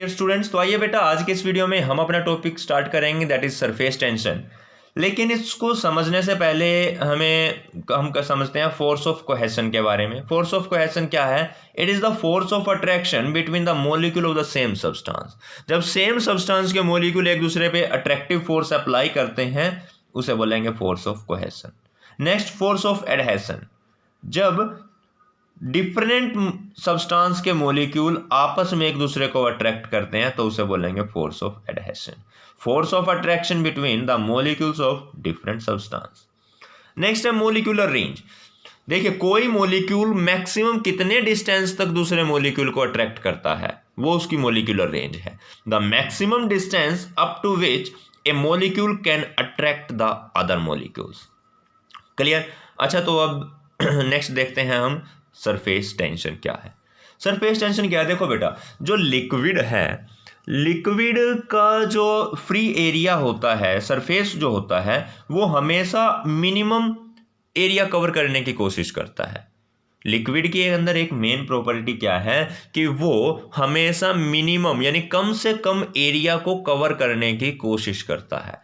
Students, तो आइए बेटा आज के इस वीडियो में हम अपना टॉपिक स्टार्ट करेंगे, दैट इज सरफेस टेंशन। लेकिन इसको समझने से पहले हम समझते हैं फोर्स ऑफ कोहेशन के बारे में। फोर्स ऑफ कोहेशन क्या है? It is the force of attraction between the molecule of the same substance. जब सेम सब्सटेंस के मॉलिक्यूल एक दूसरे पे अट्रैक्टिव फोर्स अप्लाई करते हैं उसे बोलेंगे force of cohesion. Next, force of adhesion. जब डिफरेंट सब्सटेंस के मॉलिक्यूल आपस में एक दूसरे को अट्रैक्ट करते हैं तो उसे बोलेंगे force of adhesion. Force of attraction between the molecules of different substance. Next है मॉलिक्यूलर रेंज। देखिए, कोई मॉलिक्यूल मैक्सिमम कितने डिस्टेंस तक दूसरे मॉलिक्यूल को अट्रैक्ट करता है वो उसकी मॉलिक्यूलर रेंज है। The maximum distance up to which a molecule can attract the other molecules. Clear? अच्छा, तो अब नेक्स्ट देखते हैं हम सरफेस टेंशन क्या है। सरफेस टेंशन क्या है? देखो बेटा, जो लिक्विड है, लिक्विड का जो फ्री एरिया होता है, सरफेस जो होता है, वो हमेशा मिनिमम एरिया कवर करने की कोशिश करता है। लिक्विड के अंदर एक मेन प्रॉपर्टी क्या है कि वो हमेशा मिनिमम यानी कम से कम एरिया को कवर करने की कोशिश करता है।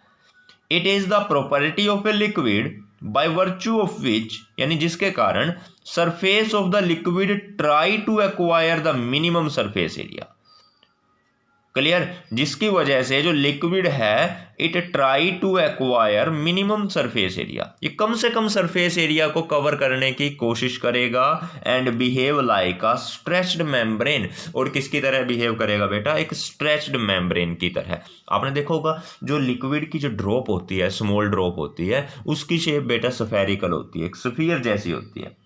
It is the property of a liquid by virtue of which, यानी जिसके कारण surface of the liquid try to acquire the minimum surface area. Clear? जिसकी वजह से जो लिक्विड है it try to acquire minimum surface area, ये कम से कम सरफेस एरिया को कवर करने की कोशिश करेगा and behave like a stretched membrane. और किसकी तरह बिहेव करेगा बेटा? एक स्ट्रेच्ड मेम्ब्रेन की तरह। आपने देखा होगा जो लिक्विड की जो ड्रॉप होती है, स्मॉल ड्रॉप होती है, उसकी शेप बेटा स्फेरिकल होती है, एक स्फीयर जैसी होती है।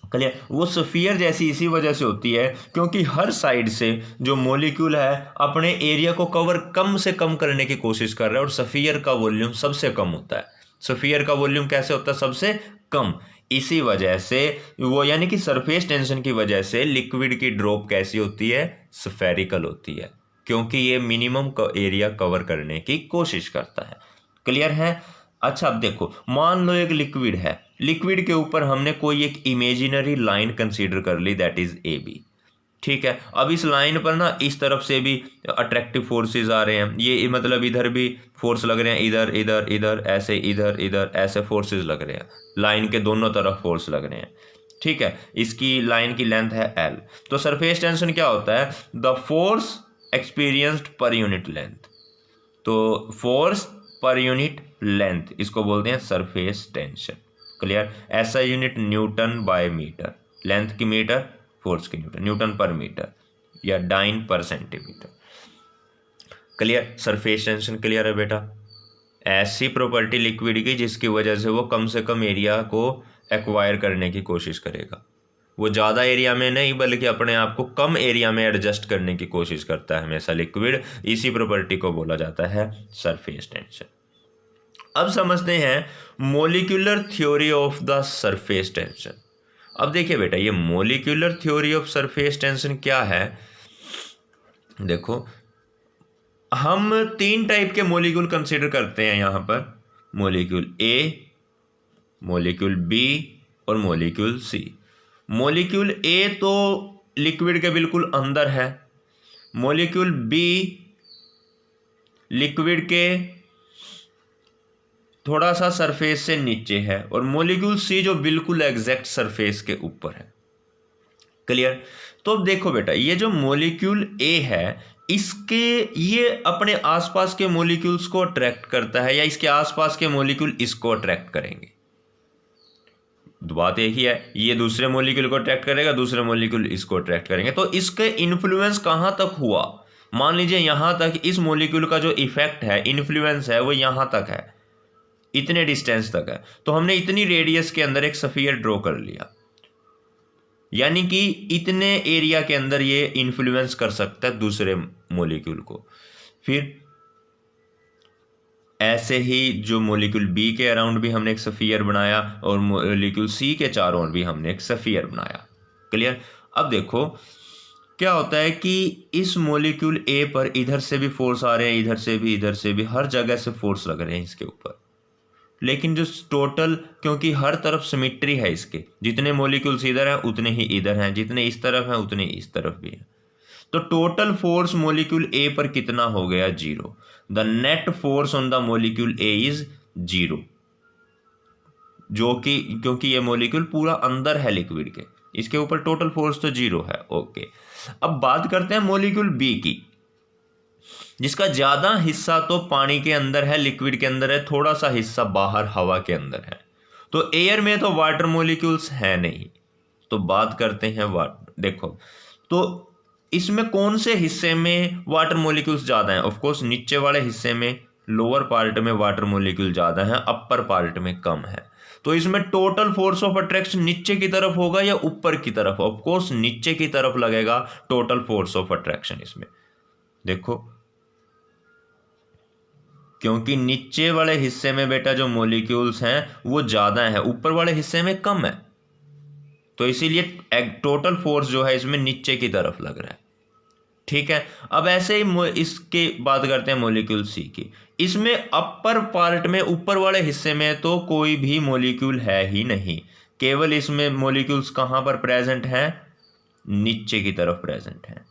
क्लियर? वो स्फीयर जैसी इसी वजह से होती है क्योंकि हर साइड से जो मॉलिक्यूल है अपने एरिया को कवर कम से कम करने की कोशिश कर रहा है और स्फीयर का वॉल्यूम सबसे कम होता है। स्फीयर का वॉल्यूम कैसे होता है? सबसे कम। इसी वजह से वो यानी कि सरफेस टेंशन की वजह से लिक्विड की ड्रॉप कैसी होती है? स्फेरिकल होती है, क्योंकि ये मिनिमम एरिया कवर करने की कोशिश करता है। क्लियर है? अच्छा, अब देखो, मान लो एक लिक्विड है, लिक्विड के ऊपर हमने कोई एक इमेजिनरी लाइन कंसीडर कर ली, दैट इज ए बी। ठीक है, अब इस लाइन पर ना इस तरफ से भी अट्रैक्टिव फोर्सेस आ रहे हैं, ये मतलब इधर भी फोर्स लग रहे हैं, इधर इधर इधर ऐसे, इधर इधर ऐसे फोर्सेस लग रहे हैं, लाइन के दोनों तरफ फोर्स लग रहे हैं। ठीक है, इसकी लाइन की लेंथ है एल। तो सरफेस टेंशन क्या होता है? The force experienced per unit length. तो फोर्स पर यूनिट लेंथ, इसको बोलते हैं सरफेस टेंशन। क्लियर? ऐसा unit newton by metre, length की मीटर, फोर्स की न्यूटन, न्यूटन पर मीटर या dyne per centimetre. Clear? Surface tension clear है बेटा? ऐसी प्रॉपर्टी लिक्विड की जिसकी वजह से वो कम से कम एरिया को एक्वायर करने की कोशिश करेगा। वो ज़्यादा एरिया में नहीं बल्कि अपने आप को कम एरिया में एडजस्ट करने की कोशिश करता है हमेशा लिक्विड। इसी प्रॉपर्टी को बोला जाता है सरफेस टेंशन। अब समझते हैं molecular theory of the surface tension. अब देखिए बेटा, ये molecular theory of surface tension क्या है? देखो, हम 3 टाइप के मॉलिक्यूल कंसीडर करते हैं यहाँ पर, मॉलिक्यूल ए, मॉलिक्यूल बी और मॉलिक्यूल सी। मॉलिक्यूल ए तो लिक्विड के बिल्कुल अंदर है, मॉलिक्यूल बी लिक्विड के थोड़ा सा सरफेस से नीचे है और मॉलिक्यूल सी जो बिल्कुल एग्जैक्ट सरफेस के ऊपर है। क्लियर? तो अब देखो बेटा, ये जो मॉलिक्यूल ए है इसके ये अपने आसपास के मॉलिक्यूल्स को अट्रैक्ट करता है या इसके आसपास के मॉलिक्यूल इसको अट्रैक्ट करेंगे। बात एक ही है, ये दूसरे मॉलिक्यूल को अट्रैक्ट करेगा, दूसरे मॉलिक्यूल इसको अट्रैक्ट करेंगे। तो इसके इन्फ्लुएंस कहां तक हुआ? मान लीजिए यहां तक इस मॉलिक्यूल का जो इफेक्ट है, इन्फ्लुएंस है, वो यहां तक है, इतने डिस्टेंस तक है। तो हमने इतनी रेडियस के अंदर एक स्फीयर ड्रॉ कर लिया, यानी कि इतने एरिया के अंदर ये इन्फ्लुएंस कर सकता है दूसरे मॉलिक्यूल को। फिर ऐसे ही जो मॉलिक्यूल बी के अराउंड भी हमने एक स्फीयर बनाया और मॉलिक्यूल सी के चारों ओर भी हमने एक स्फीयर बनाया। क्लियर? अब देखो क्या होता है कि इस मॉलिक्यूल ए पर इधर से भी फोर्स आ रहे हैं, इधर से भी हर जगह से फोर्स लग रहे हैं इसके ऊपर। लेकिन जो टोटल, क्योंकि हर तरफ सिमिट्री है इसके, जितने मॉलिक्यूल्स इधर हैं उतने ही इधर हैं, जितने इस तरफ हैं उतने इस तरफ भी हैं। तो टोटल फोर्स मॉलिक्यूल ए पर कितना हो गया, 0। The net force on the molecule A is 0, जो कि क्योंकि ये मॉलिक्यूल पूरा अंदर है लिक्विड के, इसके ऊपर टोटल फोर्स तो 0 है। ओके, अब बात करते हैं मॉलिक्यूल बी की, जिसका ज्यादा हिस्सा तो पानी के अंदर है, लिक्विड के अंदर है, थोड़ा सा हिस्सा बाहर हवा के अंदर है। तो एयर में तो वाटर मॉलिक्यूल्स है नहीं, तो बात करते हैं वाटर। देखो तो इसमें कौन से हिस्से में वाटर मॉलिक्यूल्स ज्यादा हैं? ऑफ कोर्स नीचे वाले हिस्से में, लोअर पार्ट में वाटर मॉलिक्यूल ज्यादा है, अपर पार्ट में कम है। तो इसमें टोटल फोर्स ऑफ अट्रैक्शन नीचे की तरफ होगा या ऊपर की तरफ? ऑफ कोर्स नीचे की तरफ लगेगा टोटल फोर्स ऑफ अट्रैक्शन इसमें। देखो, क्योंकि नीचे वाले हिस्से में बेटा जो मॉलिक्यूल्स हैं वो ज्यादा है, ऊपर वाले हिस्से में कम है, तो इसीलिए टोटल फोर्स जो है इसमें नीचे की तरफ लग रहा है। ठीक है, अब ऐसे ही इसके बात करते हैं मॉलिक्यूल सी की। इसमें अपर पार्ट में, ऊपर वाले हिस्से में तो कोई भी मॉलिक्यूल है ही नहीं, केवल इसमें मॉलिक्यूल्स कहां पर प्रेजेंट हैं? नीचे की तरफ प्रेजेंट हैं।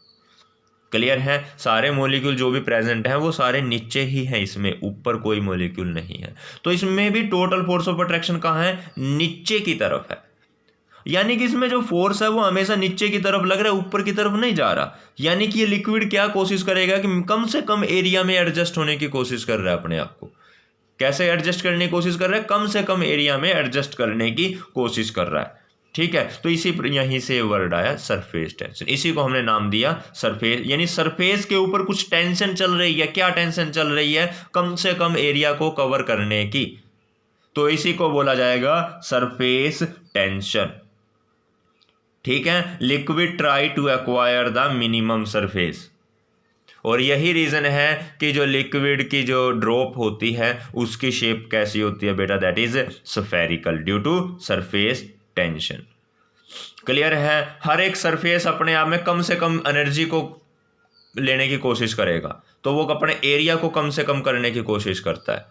क्लियर है? सारे मॉलिक्यूल जो भी प्रेजेंट हैं वो सारे नीचे ही हैं, इसमें ऊपर कोई मॉलिक्यूल नहीं है। तो इसमें भी टोटल फोर्स ऑफ अट्रैक्शन कहां है? नीचे की तरफ है। यानी कि इसमें जो फोर्स है वो हमेशा नीचे की तरफ लग रहा है, ऊपर की तरफ नहीं जा रहा। यानी कि ये लिक्विड क्या कोशिश करेगा कि कम से कम एरिया में एडजस्ट होने की कोशिश कर रहा है अपने आप को। कैसे एडजस्ट करने की कोशिश कर रहा है? कम से कम एरिया में एडजस्ट करने की कोशिश कर रहा है। ठीक है, तो इसी यहीं से वर्ड आया सरफेस टेंशन। इसी को हमने नाम दिया सरफेस, यानी सरफेस के ऊपर कुछ टेंशन चल रही है। क्या टेंशन चल रही है? कम से कम एरिया को कवर करने की, तो इसी को बोला जाएगा सरफेस टेंशन। ठीक है, liquid try to acquire the minimum surface, और यही रीजन है कि जो लिक्विड की जो ड्रॉप होती है उसकी शेप कैसी होती है बेटा? That is spherical due to surface tension. Clear है? हर एक सरफेस अपने आप में कम से कम एनर्जी को लेने की कोशिश करेगा, तो वो अपने एरिया को कम से कम करने की कोशिश करता है,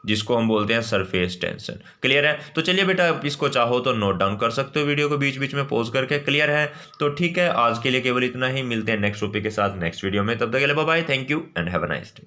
जिसको हम बोलते हैं सरफेस टेंशन। क्लियर है? तो चलिए बेटा, इसको चाहो तो नोट डाउन कर सकते हो वीडियो को बीच बीच में पॉज करके। क्लियर है? तो ठीक है, आज के लिए केवल इतना ही। मिलते हैं नेक्स्ट टॉपिक के साथ नेक्स्ट वीडियो में, तब तक के लिए bye bye, thank you and have a nice day.